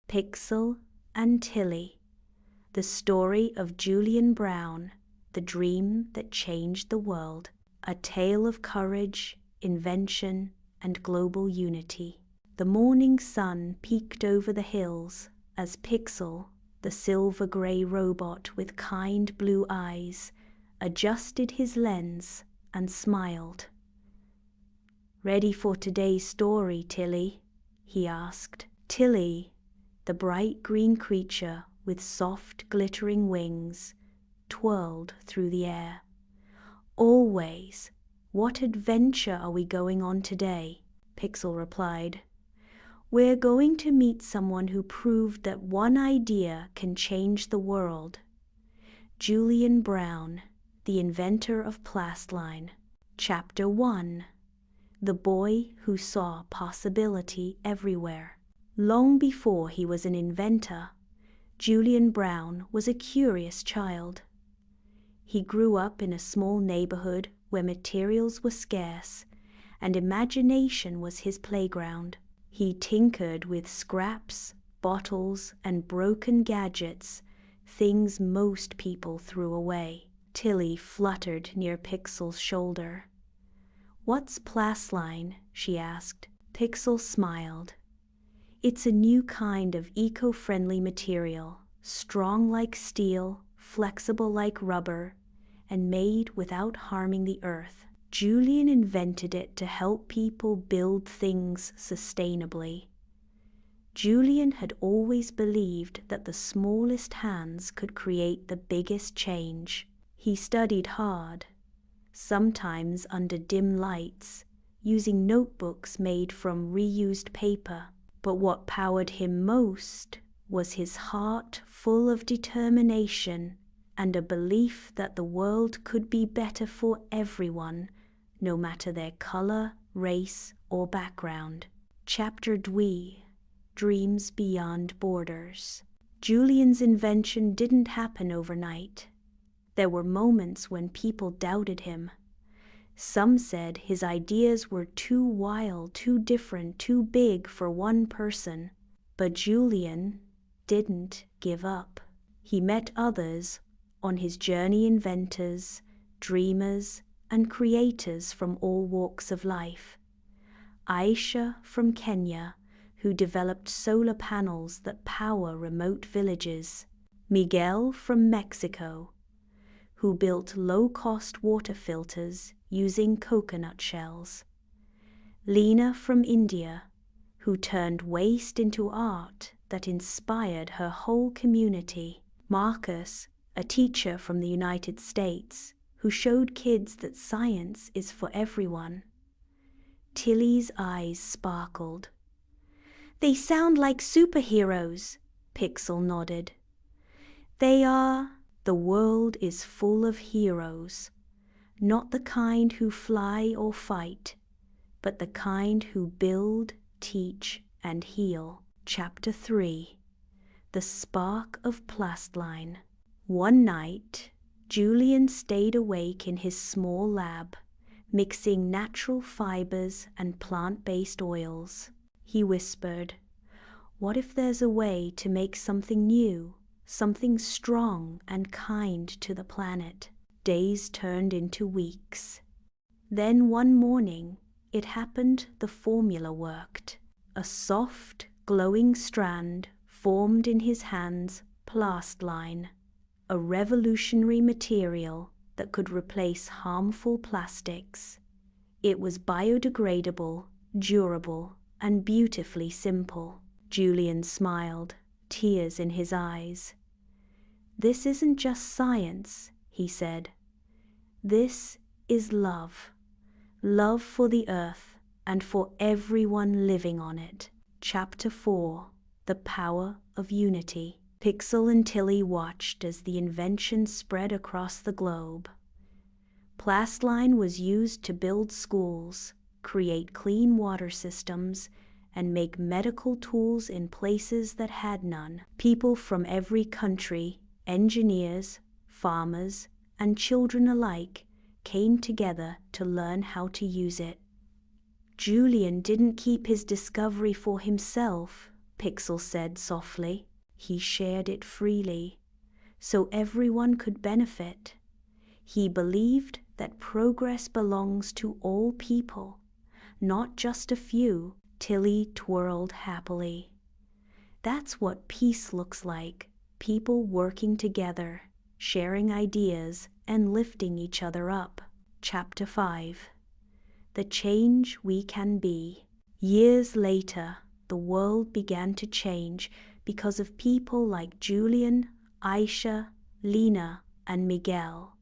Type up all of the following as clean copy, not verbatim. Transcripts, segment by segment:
Pixel and Tilly, the story of Julian Brown, the dream that changed the world, a tale of courage, invention, and global unity. The morning sun peeked over the hills as Pixel, the silver-gray robot with kind blue eyes, adjusted his lens and smiled. "Ready for today's story, Tilly?" he asked. Tilly, the bright green creature with soft glittering wings, twirled through the air. "Always. What adventure are we going on today?" Pixel replied. "We're going to meet someone who proved that one idea can change the world. Julian Brown, the inventor of Plastline." Chapter 1: The Boy Who Saw Possibility Everywhere. Long before he was an inventor, Julian Brown was a curious child. He grew up in a small neighborhood where materials were scarce, and imagination was his playground. He tinkered with scraps, bottles, and broken gadgets, things most people threw away. Tilly fluttered near Pixel's shoulder. "What's Plastline?" she asked. Pixel smiled. "It's a new kind of eco-friendly material, strong like steel, flexible like rubber, and made without harming the earth. Julian invented it to help people build things sustainably." Julian had always believed that the smallest hands could create the biggest change. He studied hard, sometimes under dim lights, using notebooks made from reused paper. But what powered him most was his heart full of determination and a belief that the world could be better for everyone, no matter their color, race, or background. Chapter 2: Dreams Beyond Borders. Julian's invention didn't happen overnight. There were moments when people doubted him. Some said his ideas were too wild, too different, too big for one person. But Julian didn't give up. He met others on his journey, inventors, dreamers, and creators from all walks of life. Aisha from Kenya, who developed solar panels that power remote villages. Miguel from Mexico, who built low-cost water filters using coconut shells. Lena from India, who turned waste into art that inspired her whole community. Marcus, a teacher from the United States, who showed kids that science is for everyone. Tilly's eyes sparkled. "They sound like superheroes," Pixel nodded. "They are. The world is full of heroes, not the kind who fly or fight, but the kind who build, teach, and heal." Chapter 3: The Spark of Plastline. One night, Julian stayed awake in his small lab, mixing natural fibers and plant-based oils. He whispered, "What if there's a way to make something new? Something strong and kind to the planet?" Days turned into weeks. Then one morning, it happened. The formula worked. A soft, glowing strand formed in his hands. Plastline, a revolutionary material that could replace harmful plastics. It was biodegradable, durable, and beautifully simple. Julian smiled, tears in his eyes. "This isn't just science," he said. "This is love. Love for the earth and for everyone living on it." Chapter 4: The Power of Unity. Pixel and Tilly watched as the invention spread across the globe. Plastline was used to build schools, create clean water systems, and make medical tools in places that had none. People from every country, engineers, farmers, and children alike, came together to learn how to use it. Julian didn't keep his discovery for himself. Pixel said softly. He shared it freely, so everyone could benefit. He believed that progress belongs to all people, not just a few. Tilly twirled happily. That's what peace looks like. People working together, sharing ideas, and lifting each other up. Chapter 5. The Change We Can Be. Years later, the world began to change because of people like Julian, Aisha, Lena, and Miguel.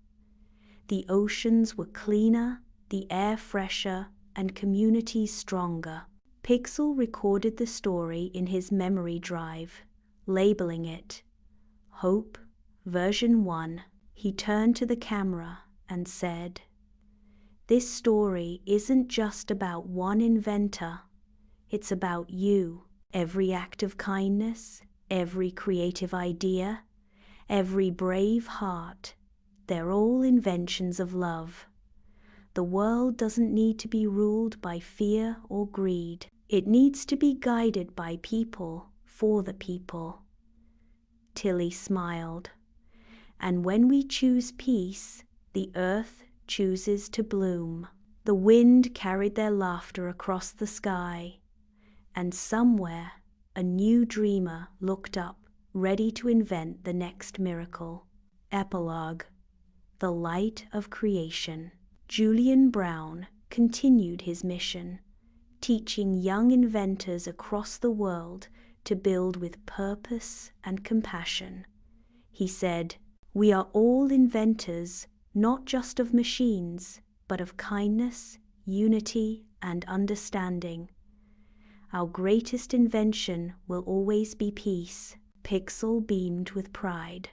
The oceans were cleaner, the air fresher, and communities stronger. Pixel recorded the story in his memory drive, labeling it Hope, Version 1. He turned to the camera and said, "This story isn't just about one inventor. It's about you. Every act of kindness, every creative idea, every brave heart, they're all inventions of love. The world doesn't need to be ruled by fear or greed. It needs to be guided by people, for the people." Tilly smiled. "And when we choose peace, the earth chooses to bloom." The wind carried their laughter across the sky, and somewhere a new dreamer looked up, ready to invent the next miracle. Epilogue. The Light of Creation. Julian Brown continued his mission, teaching young inventors across the world to build with purpose and compassion. He said, "We are all inventors, not just of machines, but of kindness, unity, and understanding. Our greatest invention will always be peace." Pixel beamed with pride.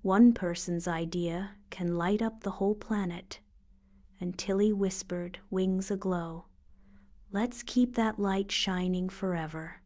One person's idea can light up the whole planet. And Tilly whispered, wings aglow, "Let's keep that light shining forever."